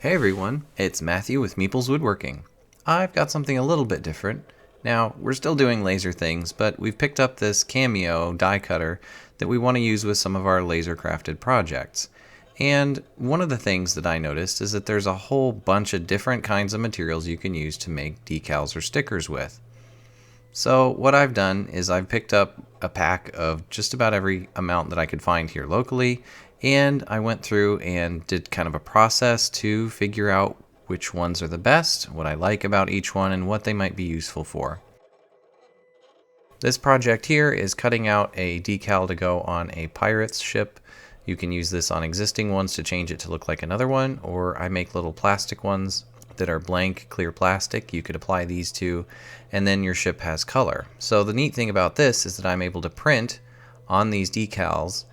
Hey everyone, it's Matthew with Meeple's Woodworking. I've got something a little bit different. Now, we're still doing laser things, but we've picked up this Cameo die cutter that we want to use with some of our laser crafted projects. And one of the things that I noticed is that there's a whole bunch of different kinds of materials you can use to make decals or stickers with. So what I've done is I've picked up a pack of just about every amount that I could find here locally, and I went through and did kind of a process to figure out which ones are the best, what I like about each one, and what they might be useful for. This project here is cutting out a decal to go on a pirate's ship. You can use this on existing ones to change it to look like another one, or I make little plastic ones that are blank, clear plastic. You could apply these to, and then your ship has color. So the neat thing about this is that I'm able to print on these decals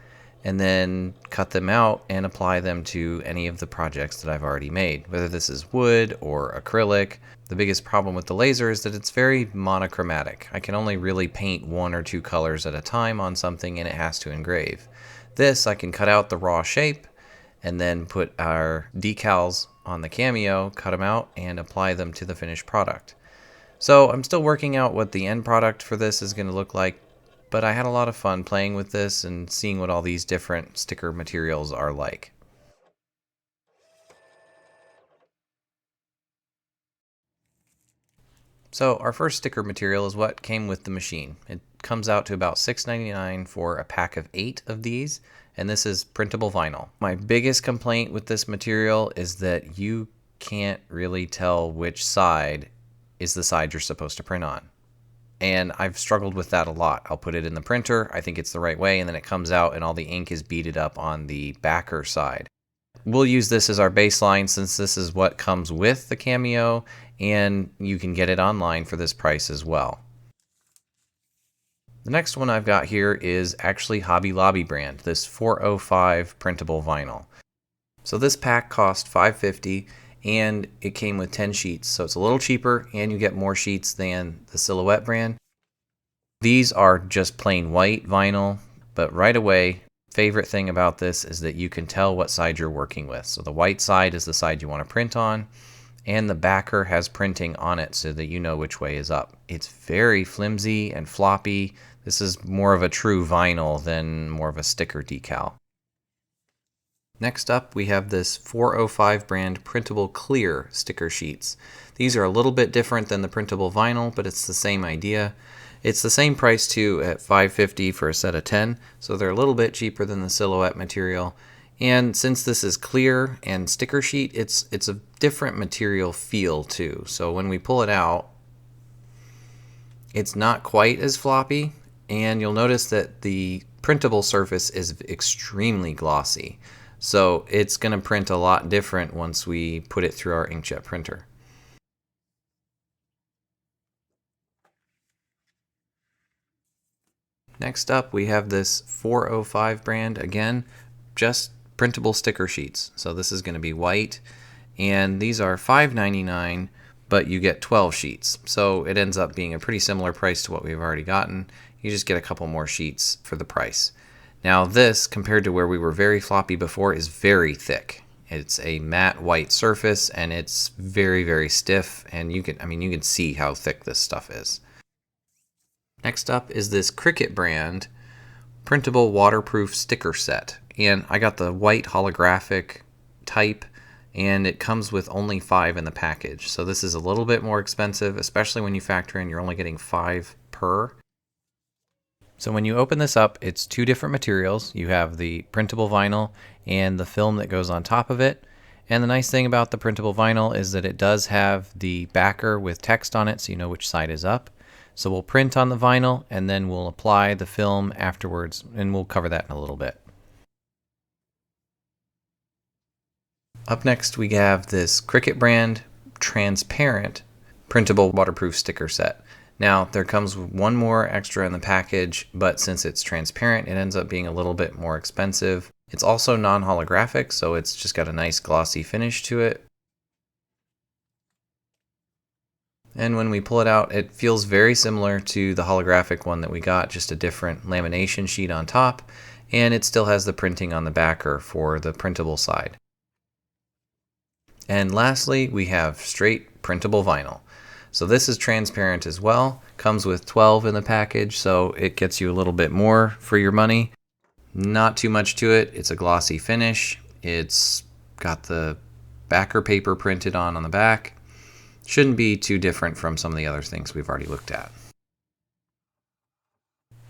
and then cut them out and apply them to any of the projects that I've already made, whether this is wood or acrylic. The biggest problem with the laser is that it's very monochromatic. I can only really paint one or two colors at a time on something, and it has to engrave. This, I can cut out the raw shape and then put our decals on the Cameo, cut them out, and apply them to the finished product. So I'm still working out what the end product for this is going to look like, but I had a lot of fun playing with this and seeing what all these different sticker materials are like. So our first sticker material is what came with the machine. It comes out to about $6.99 for a pack of 8 of these, and this is printable vinyl. My biggest complaint with this material is that you can't really tell which side is the side you're supposed to print on. And I've struggled with that a lot. I'll put it in the printer, I think it's the right way, and then it comes out and all the ink is beaded up on the backer side. We'll use this as our baseline since this is what comes with the Cameo, and you can get it online for this price as well. The next one I've got here is actually Hobby Lobby brand, this 405 printable vinyl. So this pack cost $5.50 and it came with 10 sheets, so it's a little cheaper and you get more sheets than the Silhouette brand. These are just plain white vinyl, but right away, favorite thing about this is that you can tell what side you're working with. So the white side is the side you want to print on, and the backer has printing on it so that you know which way is up. It's very flimsy and floppy. This is more of a true vinyl than more of a sticker decal. Next up, we have this 405 brand printable clear sticker sheets. These are a little bit different than the printable vinyl, but it's the same idea. It's the same price too at $5.50 for a set of 10, so they're a little bit cheaper than the Silhouette material. And since this is clear and sticker sheet, it's a different material feel too. So when we pull it out, it's not quite as floppy, and you'll notice that the printable surface is extremely glossy. So it's going to print a lot different once we put it through our inkjet printer. Next up, we have this 405 brand, again, just printable sticker sheets. So this is going to be white, and these are $5.99, but you get 12 sheets. So it ends up being a pretty similar price to what we've already gotten. You just get a couple more sheets for the price. Now this, compared to where we were very floppy before, is very thick. It's a matte white surface, and it's very, very stiff, and you can see how thick this stuff is. Next up is this Cricut brand printable waterproof sticker set, and I got the white holographic type, and it comes with only 5 in the package. So this is a little bit more expensive, especially when you factor in you're only getting 5 per. So when you open this up, it's 2 different materials. You have the printable vinyl and the film that goes on top of it. And the nice thing about the printable vinyl is that it does have the backer with text on it, so you know which side is up. So we'll print on the vinyl and then we'll apply the film afterwards, and we'll cover that in a little bit. Up next we have this Cricut brand transparent printable waterproof sticker set. Now there comes one more extra in the package, but since it's transparent it ends up being a little bit more expensive. It's also non-holographic, so it's just got a nice glossy finish to it. And when we pull it out, it feels very similar to the holographic one that we got, just a different lamination sheet on top, and it still has the printing on the backer for the printable side. And lastly, we have straight printable vinyl. So this is transparent as well, comes with 12 in the package, so it gets you a little bit more for your money. Not too much to it. It's a glossy finish. It's got the backer paper printed on the back. Shouldn't be too different from some of the other things we've already looked at.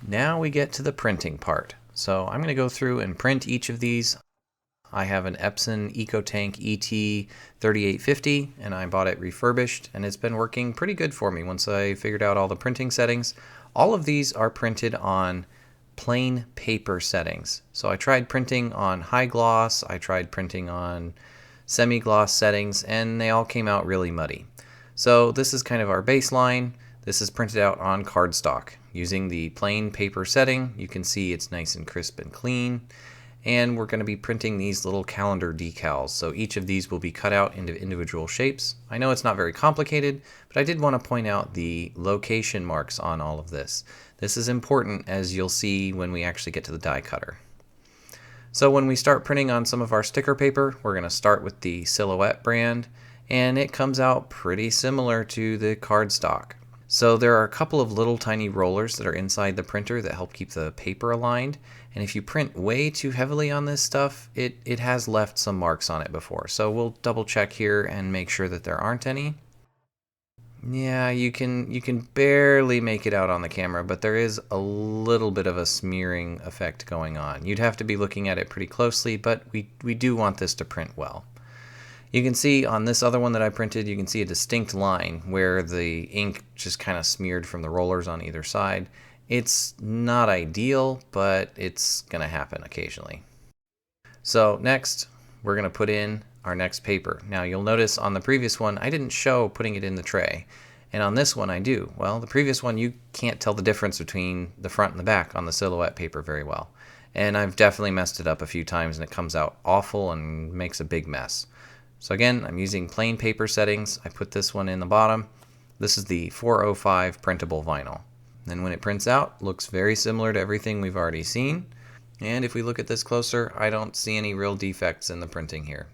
Now we get to the printing part. So I'm going to go through and print each of these. I have an Epson EcoTank ET3850 and I bought it refurbished, and it's been working pretty good for me once I figured out all the printing settings. All of these are printed on plain paper settings. So I tried printing on high gloss, I tried printing on semi-gloss settings, and they all came out really muddy. So this is kind of our baseline. This is printed out on cardstock. Using the plain paper setting, you can see it's nice and crisp and clean. And we're going to be printing these little calendar decals. So each of these will be cut out into individual shapes. I know it's not very complicated, but I did want to point out the location marks on all of this. This is important, as you'll see when we actually get to the die cutter. So when we start printing on some of our sticker paper, we're going to start with the Silhouette brand, and it comes out pretty similar to the cardstock. So there are a couple of little tiny rollers that are inside the printer that help keep the paper aligned. And if you print way too heavily on this stuff, it has left some marks on it before. So we'll double check here and make sure that there aren't any. Yeah, you can barely make it out on the camera, but there is a little bit of a smearing effect going on. You'd have to be looking at it pretty closely, but we do want this to print well. You can see on this other one that I printed, you can see a distinct line where the ink just kind of smeared from the rollers on either side. It's not ideal, but it's going to happen occasionally. So next, we're going to put in our next paper. Now you'll notice on the previous one, I didn't show putting it in the tray. And on this one I do. Well, the previous one, you can't tell the difference between the front and the back on the Silhouette paper very well. And I've definitely messed it up a few times, and it comes out awful and makes a big mess. So again, I'm using plain paper settings. I put this one in the bottom. This is the 405 printable vinyl. And when it prints out, looks very similar to everything we've already seen. And if we look at this closer, I don't see any real defects in the printing here.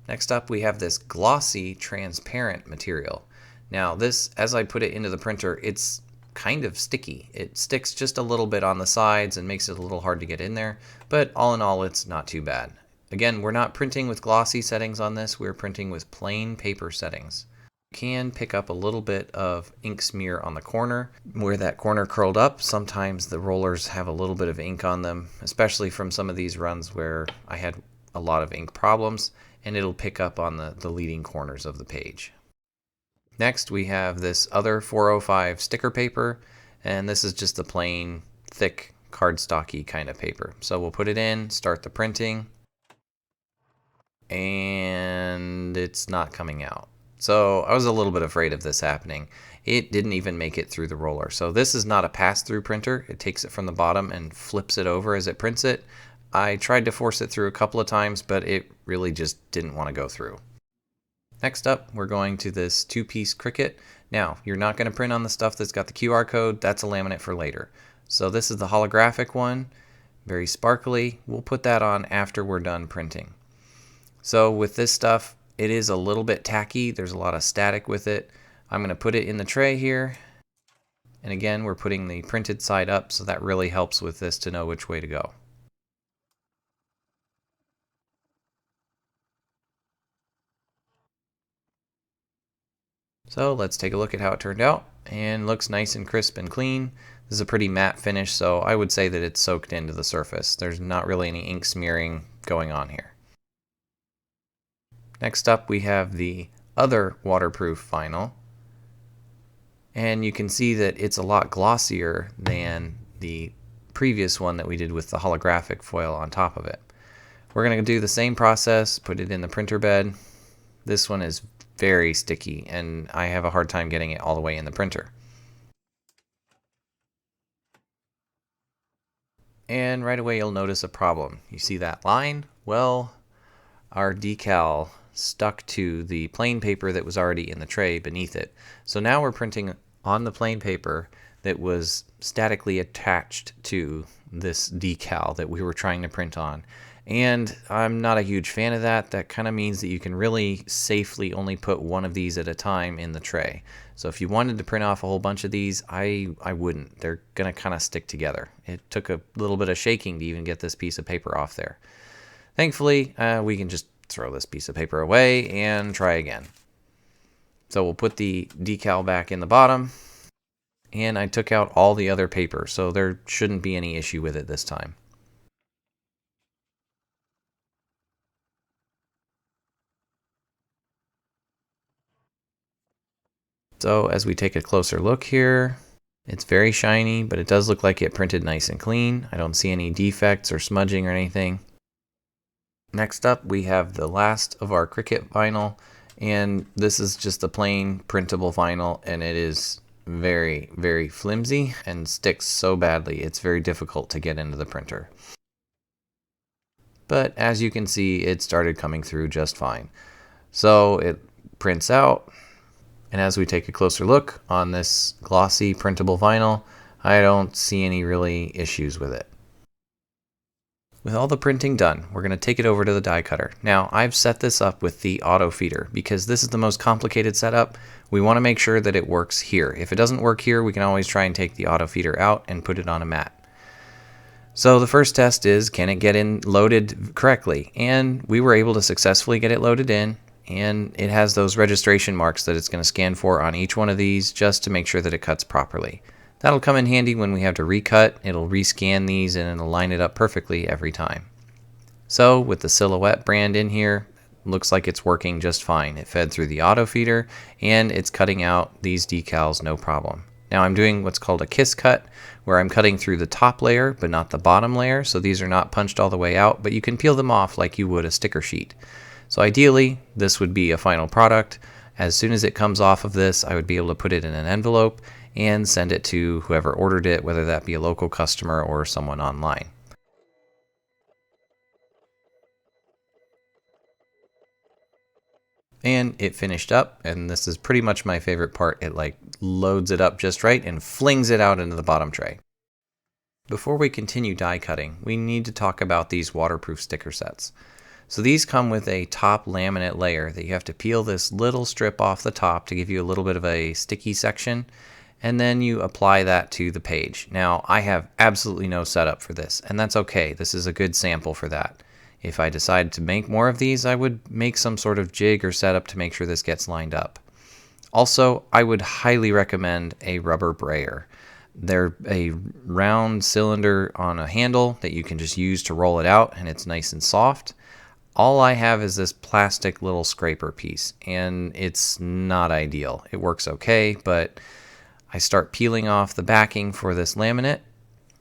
Next up, we have this glossy, transparent material. Now this, as I put it into the printer, it's kind of sticky. It sticks just a little bit on the sides and makes it a little hard to get in there, but all in all, it's not too bad. Again, we're not printing with glossy settings on this, we're printing with plain paper settings. You can pick up a little bit of ink smear on the corner. Where that corner curled up, sometimes the rollers have a little bit of ink on them, especially from some of these runs where I had a lot of ink problems, and it'll pick up on the leading corners of the page. Next, we have this other 405 sticker paper, and this is just the plain, thick, cardstocky kind of paper. So we'll put it in, start the printing, and it's not coming out. So I was a little bit afraid of this happening. It didn't even make it through the roller. So this is not a pass-through printer. It takes it from the bottom and flips it over as it prints it. I tried to force it through a couple of times, but it really just didn't want to go through. Next up, we're going to this two-piece Cricut. Now, you're not going to print on the stuff that's got the QR code. That's a laminate for later. So this is the holographic one, very sparkly. We'll put that on after we're done printing. So with this stuff, it is a little bit tacky. There's a lot of static with it. I'm going to put it in the tray here. And again, we're putting the printed side up, so that really helps with this to know which way to go. So let's take a look at how it turned out, and looks nice and crisp and clean. This is a pretty matte finish, so I would say that it's soaked into the surface. There's not really any ink smearing going on here. Next up, we have the other waterproof vinyl, and you can see that it's a lot glossier than the previous one that we did with the holographic foil on top of it. We're going to do the same process, put it in the printer bed. This one is very sticky, and I have a hard time getting it all the way in the printer. And right away you'll notice a problem. You see that line? Well, our decal stuck to the plain paper that was already in the tray beneath it. So now we're printing on the plain paper that was statically attached to this decal that we were trying to print on. And I'm not a huge fan of that. That kind of means that you can really safely only put one of these at a time in the tray. So if you wanted to print off a whole bunch of these, I wouldn't. They're going to kind of stick together. It took a little bit of shaking to even get this piece of paper off there. Thankfully, we can just throw this piece of paper away and try again. So we'll put the decal back in the bottom, and I took out all the other paper, so there shouldn't be any issue with it this time. So as we take a closer look here, it's very shiny, but it does look like it printed nice and clean. I don't see any defects or smudging or anything. Next up, we have the last of our Cricut vinyl, and this is just a plain printable vinyl, and it is very, very flimsy and sticks so badly. It's very difficult to get into the printer. But as you can see, it started coming through just fine. So it prints out, and as we take a closer look on this glossy printable vinyl, I don't see any really issues with it. With all the printing done, we're going to take it over to the die cutter. Now, I've set this up with the auto feeder because this is the most complicated setup. We want to make sure that it works here. If it doesn't work here, we can always try and take the auto feeder out and put it on a mat. So the first test is, can it get in loaded correctly? And we were able to successfully get it loaded in, and it has those registration marks that it's going to scan for on each one of these just to make sure that it cuts properly. That'll come in handy when we have to recut. It'll rescan these and it'll line it up perfectly every time. So with the Silhouette brand in here, looks like it's working just fine. It fed through the auto feeder and it's cutting out these decals no problem. Now I'm doing what's called a kiss cut, where I'm cutting through the top layer but not the bottom layer, so these are not punched all the way out, but you can peel them off like you would a sticker sheet. So ideally, this would be a final product. As soon as it comes off of this, I would be able to put it in an envelope and send it to whoever ordered it, whether that be a local customer or someone online. And it finished up, and this is pretty much my favorite part. It like loads it up just right and flings it out into the bottom tray. Before we continue die cutting, we need to talk about these waterproof sticker sets. So these come with a top laminate layer that you have to peel this little strip off the top to give you a little bit of a sticky section, and then you apply that to the page. Now, I have absolutely no setup for this, and that's okay. This is a good sample for that. If I decide to make more of these, I would make some sort of jig or setup to make sure this gets lined up. Also, I would highly recommend a rubber brayer. They're a round cylinder on a handle that you can just use to roll it out, and it's nice and soft. All I have is this plastic little scraper piece, and it's not ideal. It works okay, but I start peeling off the backing for this laminate,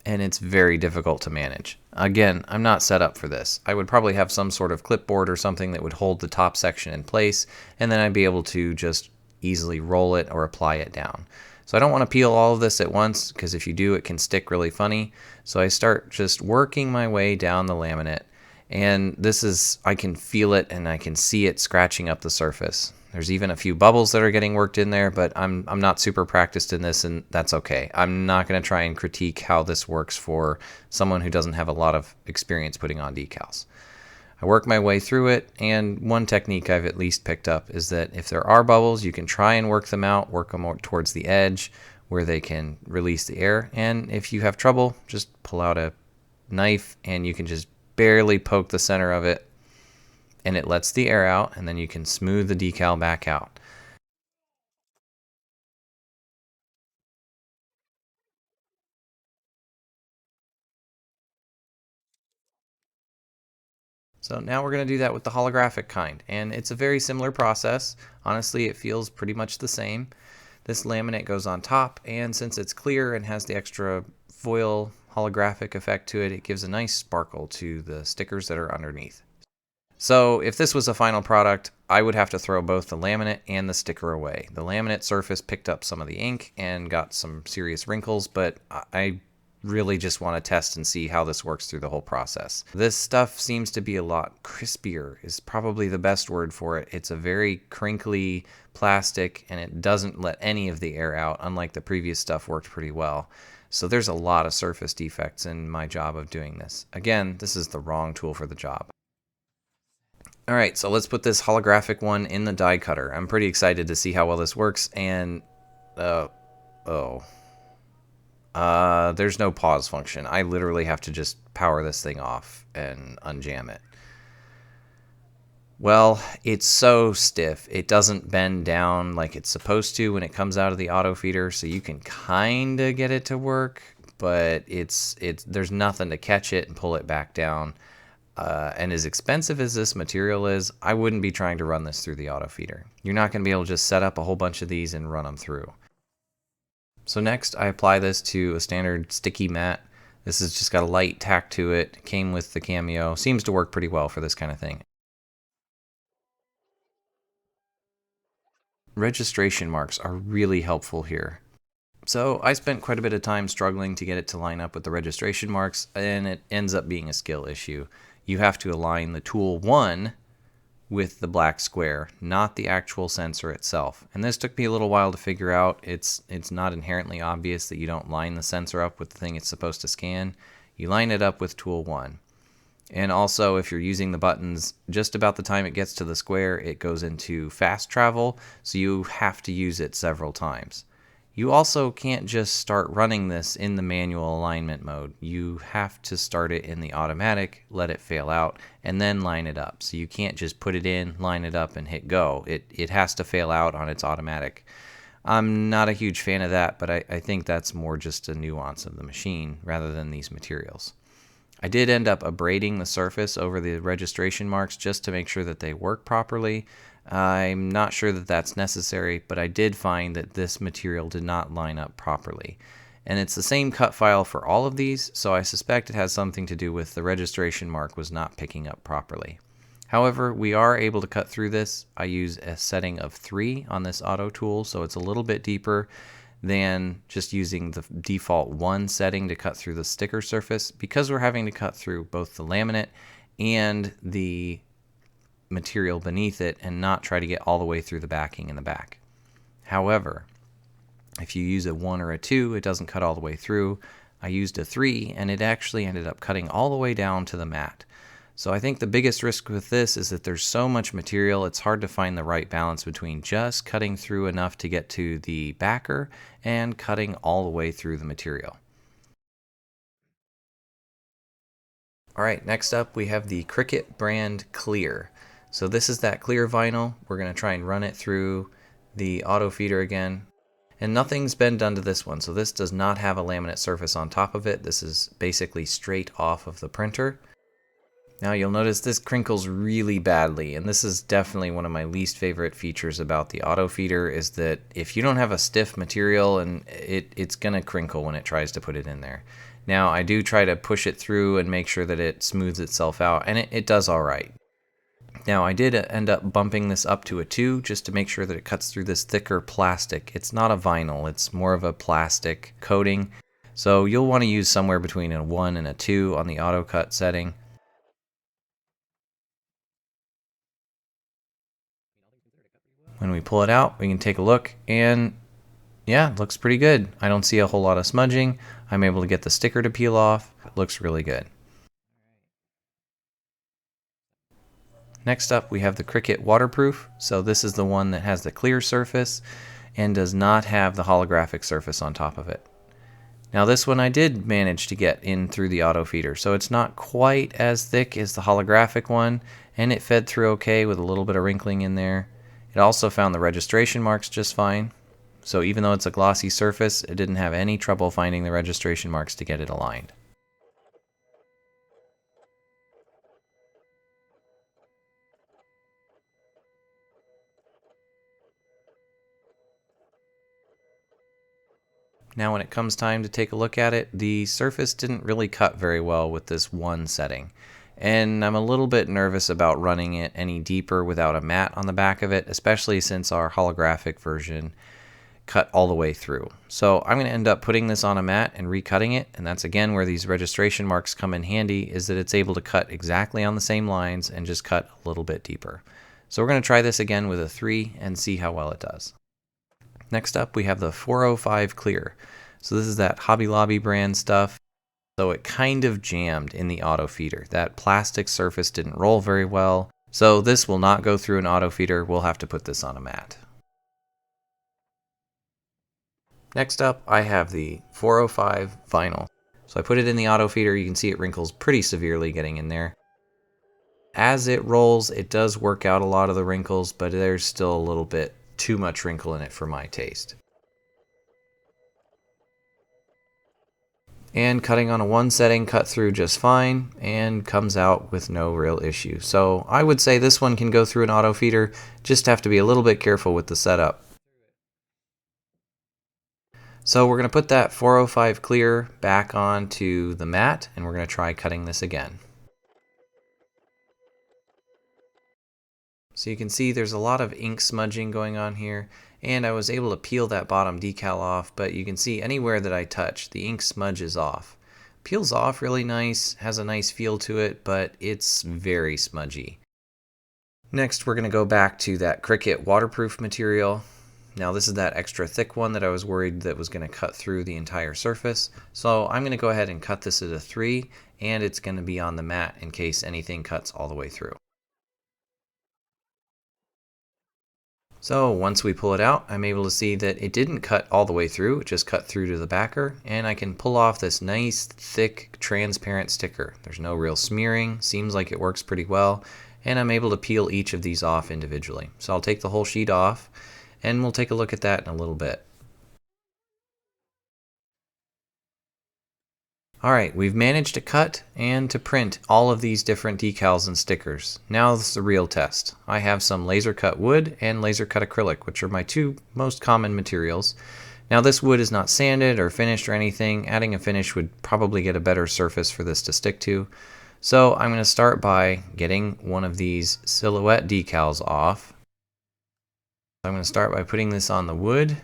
and it's very difficult to manage. Again, I'm not set up for this. I would probably have some sort of clipboard or something that would hold the top section in place, and then I'd be able to just easily roll it or apply it down. So I don't want to peel all of this at once, because if you do, it can stick really funny. So I start just working my way down the laminate, and this is, I can feel it and I can see it scratching up the surface. There's even a few bubbles that are getting worked in there, but I'm not super practiced in this, and that's okay. I'm not going to try and critique how this works for someone who doesn't have a lot of experience putting on decals. I work my way through it, and one technique I've at least picked up is that if there are bubbles, you can try and work them out, work them towards the edge where they can release the air, and if you have trouble, just pull out a knife and you can just barely poke the center of it, and it lets the air out, and then you can smooth the decal back out. So now we're going to do that with the holographic kind, and it's a very similar process. Honestly, it feels pretty much the same. This laminate goes on top, and since it's clear and has the extra foil holographic effect to it, it gives a nice sparkle to the stickers that are underneath. So if this was a final product, I would have to throw both the laminate and the sticker away. The laminate surface picked up some of the ink and got some serious wrinkles, but I really just want to test and see how this works through the whole process. This stuff seems to be a lot crispier, is probably the best word for it. It's a very crinkly plastic, and it doesn't let any of the air out, unlike the previous stuff worked pretty well. So there's a lot of surface defects in my job of doing this. Again, this is the wrong tool for the job. All right, so let's put this holographic one in the die cutter. I'm pretty excited to see how well this works, and there's no pause function. I literally have to just power this thing off and unjam it. Well, it's so stiff. It doesn't bend down like it's supposed to when it comes out of the auto feeder, so you can kind of get it to work, but there's nothing to catch it and pull it back down. And as expensive as this material is, I wouldn't be trying to run this through the auto feeder. You're not going to be able to just set up a whole bunch of these and run them through. So next, I apply this to a standard sticky mat. This has just got a light tack to it. Came with the Cameo. Seems to work pretty well for this kind of thing. Registration marks are really helpful here. So I spent quite a bit of time struggling to get it to line up with the registration marks, and it ends up being a skill issue. You have to align the tool 1 with the black square, not the actual sensor itself. And this took me a little while to figure out. It's not inherently obvious that you don't line the sensor up with the thing it's supposed to scan. You line it up with tool 1. And also, if you're using the buttons, just about the time it gets to the square, it goes into fast travel, so you have to use it several times. You also can't just start running this in the manual alignment mode. You have to start it in the automatic, let it fail out, and then line it up. So you can't just put it in, line it up, and hit go. It has to fail out on its automatic. I'm not a huge fan of that, but I think that's more just a nuance of the machine rather than these materials. I did end up abrading the surface over the registration marks just to make sure that they work properly. I'm not sure that that's necessary, but I did find that this material did not line up properly. And it's the same cut file for all of these, so I suspect it has something to do with the registration mark was not picking up properly. However, we are able to cut through this. I use a setting of 3 on this auto tool, so it's a little bit deeper than just using the default 1 setting to cut through the sticker surface, because we're having to cut through both the laminate and the material beneath it and not try to get all the way through the backing in the back. However, if you use a 1 or a 2, it doesn't cut all the way through. I used a 3 and it actually ended up cutting all the way down to the mat. So I think the biggest risk with this is that there's so much material, it's hard to find the right balance between just cutting through enough to get to the backer and cutting all the way through the material. Alright, next up we have the Cricut brand Clear. So this is that clear vinyl. We're going to try and run it through the auto feeder again. And nothing's been done to this one, so this does not have a laminate surface on top of it. This is basically straight off of the printer. Now you'll notice this crinkles really badly, and this is definitely one of my least favorite features about the auto feeder, is that if you don't have a stiff material, and it's going to crinkle when it tries to put it in there. Now I do try to push it through and make sure that it smooths itself out, and it does alright. Now I did end up bumping this up to a 2 just to make sure that it cuts through this thicker plastic. It's not a vinyl, it's more of a plastic coating. So you'll want to use somewhere between a 1 and a 2 on the auto cut setting. When we pull it out, we can take a look, and yeah, it looks pretty good. I don't see a whole lot of smudging. I'm able to get the sticker to peel off. It looks really good. Next up, we have the Cricut Waterproof. So this is the one that has the clear surface and does not have the holographic surface on top of it. Now this one I did manage to get in through the auto feeder, so it's not quite as thick as the holographic one, and it fed through okay with a little bit of wrinkling in there. It also found the registration marks just fine. So even though it's a glossy surface, it didn't have any trouble finding the registration marks to get it aligned. Now when it comes time to take a look at it, the surface didn't really cut very well with this 1 setting. And I'm a little bit nervous about running it any deeper without a mat on the back of it, especially since our holographic version cut all the way through. So I'm going to end up putting this on a mat and recutting it, and that's again where these registration marks come in handy, is that it's able to cut exactly on the same lines and just cut a little bit deeper. So we're going to try this again with a 3 and see how well it does. Next up we have the 405 Clear. So this is that Hobby Lobby brand stuff. So it kind of jammed in the auto feeder. That plastic surface didn't roll very well. So this will not go through an auto feeder. We'll have to put this on a mat. Next up, I have the 405 vinyl. So I put it in the auto feeder. You can see it wrinkles pretty severely getting in there. As it rolls, it does work out a lot of the wrinkles, but there's still a little bit too much wrinkle in it for my taste. And cutting on a 1 setting cut through just fine and comes out with no real issue. So I would say this one can go through an auto feeder, just have to be a little bit careful with the setup. So we're going to put that 405 clear back onto the mat and we're going to try cutting this again. So you can see there's a lot of ink smudging going on here, and I was able to peel that bottom decal off, but you can see anywhere that I touch, the ink smudges off. Peels off really nice, has a nice feel to it, but it's very smudgy. Next, we're going to go back to that Cricut waterproof material. Now this is that extra thick one that I was worried that was going to cut through the entire surface. So I'm going to go ahead and cut this at a 3, and it's going to be on the mat in case anything cuts all the way through. So once we pull it out, I'm able to see that it didn't cut all the way through, it just cut through to the backer, and I can pull off this nice, thick, transparent sticker. There's no real smearing, seems like it works pretty well, and I'm able to peel each of these off individually. So I'll take the whole sheet off, and we'll take a look at that in a little bit. Alright, we've managed to cut and to print all of these different decals and stickers. Now this is the real test. I have some laser cut wood and laser cut acrylic, which are my two most common materials. Now this wood is not sanded or finished or anything. Adding a finish would probably get a better surface for this to stick to. So I'm going to start by getting one of these silhouette decals off. I'm going to start by putting this on the wood,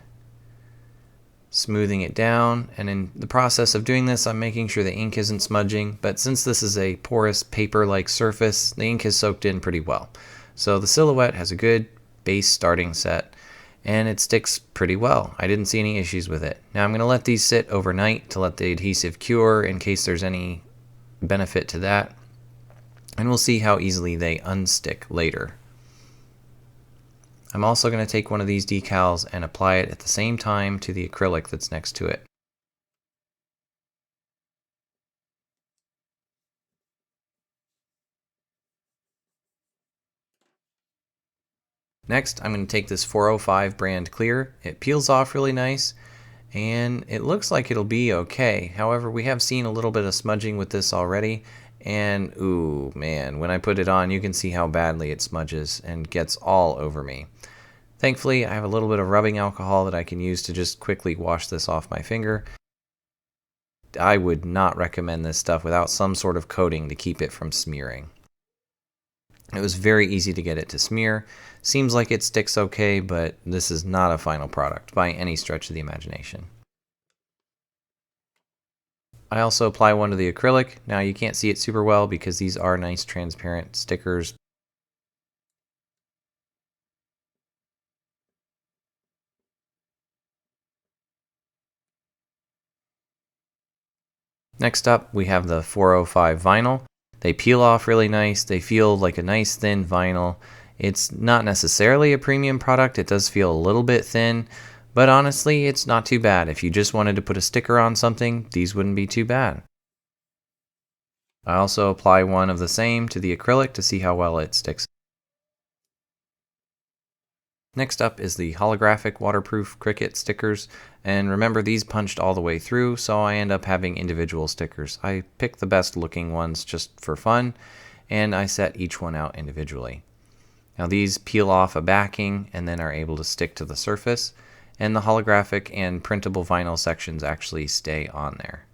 smoothing it down, and in the process of doing this I'm making sure the ink isn't smudging, but since this is a porous paper-like surface, the ink is soaked in pretty well. So the silhouette has a good base starting set and it sticks pretty well. I didn't see any issues with it. Now I'm going to let these sit overnight to let the adhesive cure in case there's any benefit to that, and we'll see how easily they unstick later. I'm also going to take one of these decals and apply it at the same time to the acrylic that's next to it. Next, I'm going to take this 405 brand clear. It peels off really nice and it looks like it'll be okay. However, we have seen a little bit of smudging with this already, and ooh man, when I put it on you can see how badly it smudges and gets all over me. Thankfully, I have a little bit of rubbing alcohol that I can use to just quickly wash this off my finger. I would not recommend this stuff without some sort of coating to keep it from smearing. It was very easy to get it to smear. Seems like it sticks okay, but this is not a final product by any stretch of the imagination. I also apply one to the acrylic. Now you can't see it super well because these are nice transparent stickers. Next up, we have the 405 vinyl. They peel off really nice. They feel like a nice thin vinyl. It's not necessarily a premium product. It does feel a little bit thin, but honestly, it's not too bad. If you just wanted to put a sticker on something, these wouldn't be too bad. I also apply one of the same to the acrylic to see how well it sticks. Next up is the holographic waterproof Cricut stickers, and remember these punched all the way through, so I end up having individual stickers. I pick the best looking ones just for fun, and I set each one out individually. Now these peel off a backing and then are able to stick to the surface, and the holographic and printable vinyl sections actually stay on there.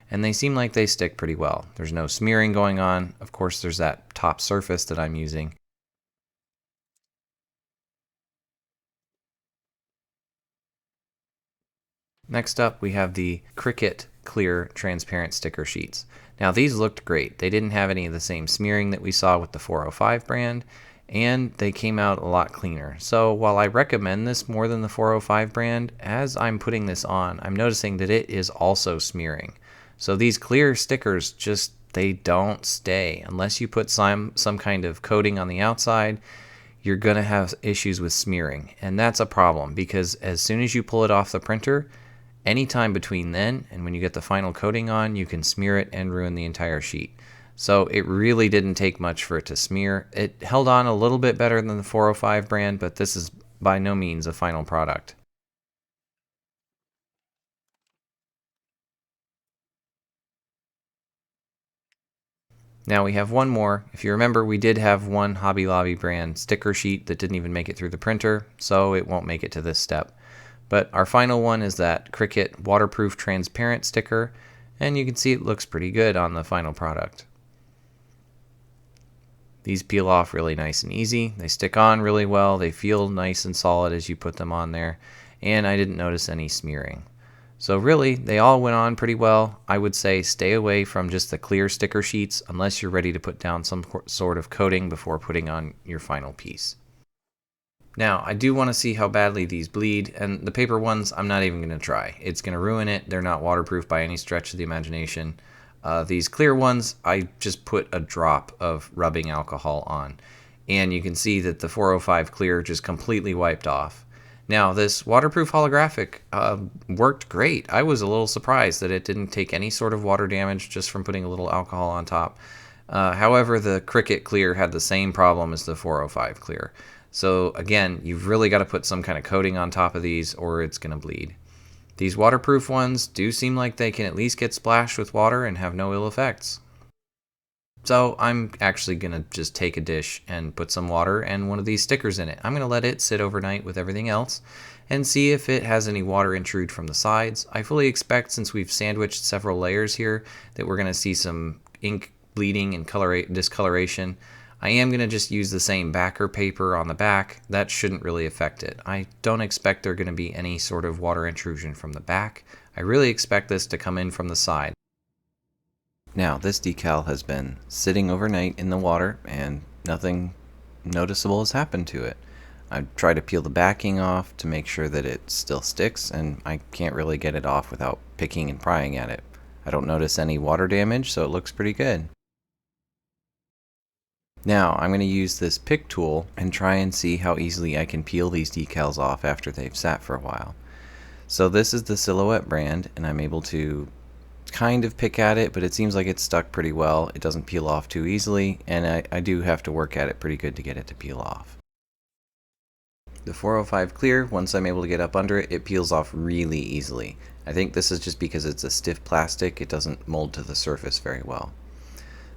And they seem like they stick pretty well. There's no smearing going on. Of course there's that top surface that I'm using. Next up, we have the Cricut clear transparent sticker sheets. Now these looked great. They didn't have any of the same smearing that we saw with the 405 brand, and they came out a lot cleaner. So while I recommend this more than the 405 brand, as I'm putting this on, I'm noticing that it is also smearing. So these clear stickers just, they don't stay unless you put some kind of coating on the outside. You're going to have issues with smearing, and that's a problem because as soon as you pull it off the printer, anytime between then and when you get the final coating on, you can smear it and ruin the entire sheet. So it really didn't take much for it to smear. It held on a little bit better than the 405 brand, but this is by no means a final product. Now we have one more. If you remember, we did have one Hobby Lobby brand sticker sheet that didn't even make it through the printer, so it won't make it to this step. But our final one is that Cricut waterproof transparent sticker, and you can see it looks pretty good on the final product. These peel off really nice and easy. They stick on really well. They feel nice and solid as you put them on there, and I didn't notice any smearing. So really, they all went on pretty well. I would say stay away from just the clear sticker sheets unless you're ready to put down some sort of coating before putting on your final piece. Now, I do want to see how badly these bleed, and the paper ones, I'm not even going to try. It's going to ruin it. They're not waterproof by any stretch of the imagination. These clear ones, I just put a drop of rubbing alcohol on, and you can see that the 405 clear just completely wiped off. Now, this waterproof holographic worked great. I was a little surprised that it didn't take any sort of water damage just from putting a little alcohol on top. However, the Cricut clear had the same problem as the 405 clear. So again, you've really got to put some kind of coating on top of these or it's going to bleed. These waterproof ones do seem like they can at least get splashed with water and have no ill effects. So I'm actually going to just take a dish and put some water and one of these stickers in it. I'm going to let it sit overnight with everything else and see if it has any water intrude from the sides. I fully expect, since we've sandwiched several layers here, that we're going to see some ink bleeding and discoloration. I am going to just use the same backer paper on the back. That shouldn't really affect it. I don't expect there going to be any sort of water intrusion from the back. I really expect this to come in from the side. Now, this decal has been sitting overnight in the water and nothing noticeable has happened to it. I tried to peel the backing off to make sure that it still sticks, and I can't really get it off without picking and prying at it. I don't notice any water damage, so it looks pretty good. Now, I'm going to use this pick tool and try and see how easily I can peel these decals off after they've sat for a while. So this is the Silhouette brand, and I'm able to kind of pick at it, but it seems like it's stuck pretty well. It doesn't peel off too easily, and I do have to work at it pretty good to get it to peel off. The 405 clear, once I'm able to get up under it, it peels off really easily. I think this is just because it's a stiff plastic, it doesn't mold to the surface very well.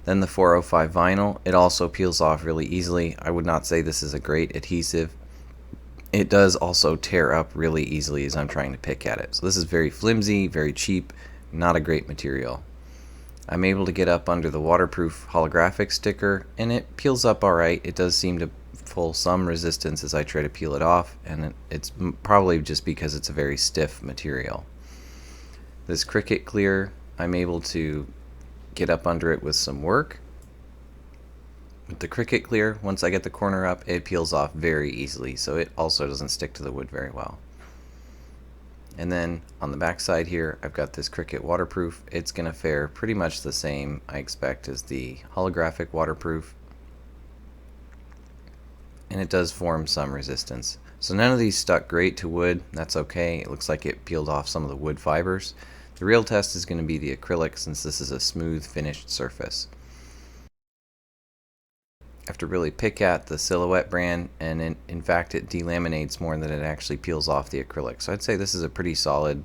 Then the 405 vinyl, it also peels off really easily. I would not say this is a great adhesive. It does also tear up really easily as I'm trying to pick at it. So this is very flimsy, very cheap, not a great material. I'm able to get up under the waterproof holographic sticker, and it peels up alright. It does seem to pull some resistance as I try to peel it off, and it's probably just because it's a very stiff material. This Cricut clear, I'm able to get up under it with some work. With the Cricut clear, once I get the corner up, it peels off very easily, so it also doesn't stick to the wood very well. And then on the back side here, I've got this Cricut waterproof. It's going to fare pretty much the same, I expect, as the holographic waterproof. And it does form some resistance. So none of these stuck great to wood. That's okay. It looks like it peeled off some of the wood fibers. The real test is going to be the acrylic, since this is a smooth finished surface. I have to really pick at the Silhouette brand, and in fact it delaminates more than it actually peels off the acrylic. So I'd say this is a pretty solid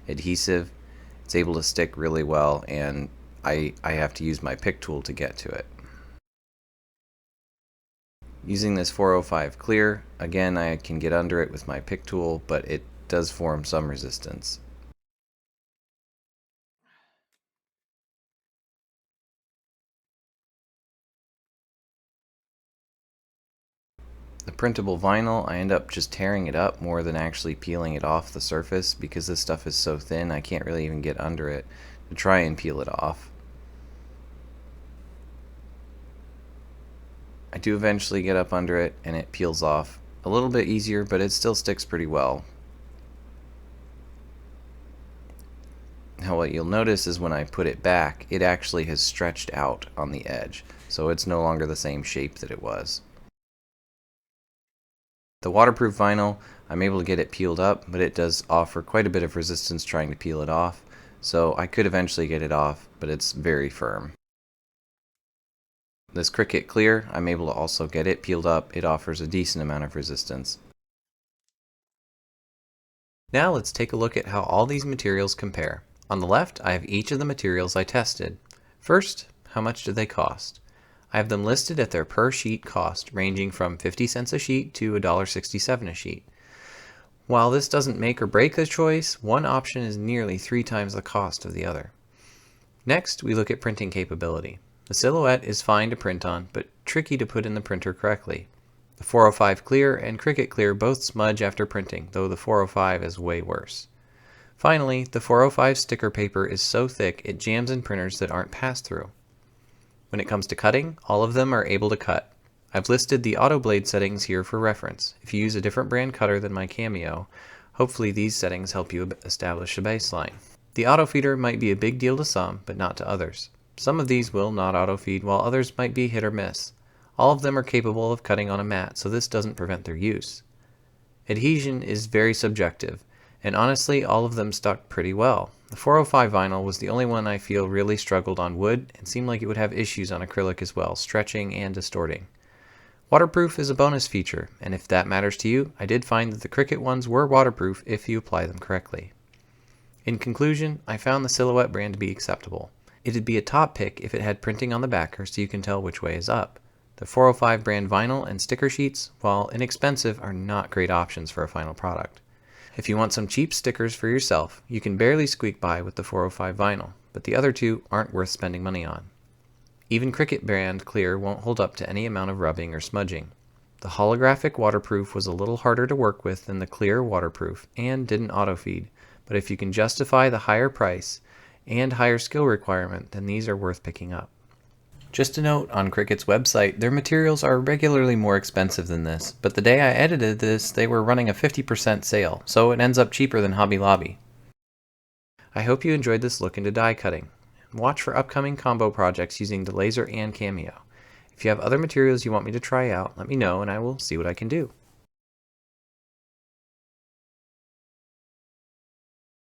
adhesive. It's able to stick really well, and I have to use my pick tool to get to it. Using this 405 clear, again I can get under it with my pick tool, but it does form some resistance. The printable vinyl, I end up just tearing it up more than actually peeling it off the surface, because this stuff is so thin I can't really even get under it to try and peel it off. I do eventually get up under it and it peels off. A little bit easier, but it still sticks pretty well. Now what you'll notice is when I put it back, it actually has stretched out on the edge, so it's no longer the same shape that it was. The waterproof vinyl, I'm able to get it peeled up, but it does offer quite a bit of resistance trying to peel it off, so I could eventually get it off, but it's very firm. This Cricut Clear, I'm able to also get it peeled up. It offers a decent amount of resistance. Now let's take a look at how all these materials compare. On the left, I have each of the materials I tested. First, how much do they cost? I have them listed at their per sheet cost, ranging from 50 cents a sheet to $1.67 a sheet. While this doesn't make or break the choice, one option is nearly 3 times the cost of the other. Next, we look at printing capability. The Silhouette is fine to print on, but tricky to put in the printer correctly. The 405 Clear and Cricut Clear both smudge after printing, though the 405 is way worse. Finally, the 405 sticker paper is so thick it jams in printers that aren't pass-through. When it comes to cutting, all of them are able to cut. I've listed the auto blade settings here for reference. If you use a different brand cutter than my Cameo, hopefully these settings help you establish a baseline. The auto feeder might be a big deal to some, but not to others. Some of these will not auto feed, while others might be hit or miss. All of them are capable of cutting on a mat, so this doesn't prevent their use. Adhesion is very subjective, and honestly all of them stuck pretty well. The 405 vinyl was the only one I feel really struggled on wood and seemed like it would have issues on acrylic as well, stretching and distorting. Waterproof is a bonus feature, and if that matters to you, I did find that the Cricut ones were waterproof if you apply them correctly. In conclusion, I found the Silhouette brand to be acceptable. It'd be a top pick if it had printing on the backer so you can tell which way is up. The 405 brand vinyl and sticker sheets, while inexpensive, are not great options for a final product. If you want some cheap stickers for yourself, you can barely squeak by with the 405 vinyl, but the other two aren't worth spending money on. Even Cricut brand Clear won't hold up to any amount of rubbing or smudging. The holographic waterproof was a little harder to work with than the Clear waterproof and didn't auto feed, but if you can justify the higher price and higher skill requirement, then these are worth picking up. Just a note, on Cricut's website, their materials are regularly more expensive than this, but the day I edited this, they were running a 50% sale, so it ends up cheaper than Hobby Lobby. I hope you enjoyed this look into die cutting. Watch for upcoming combo projects using the laser and Cameo. If you have other materials you want me to try out, let me know and I will see what I can do.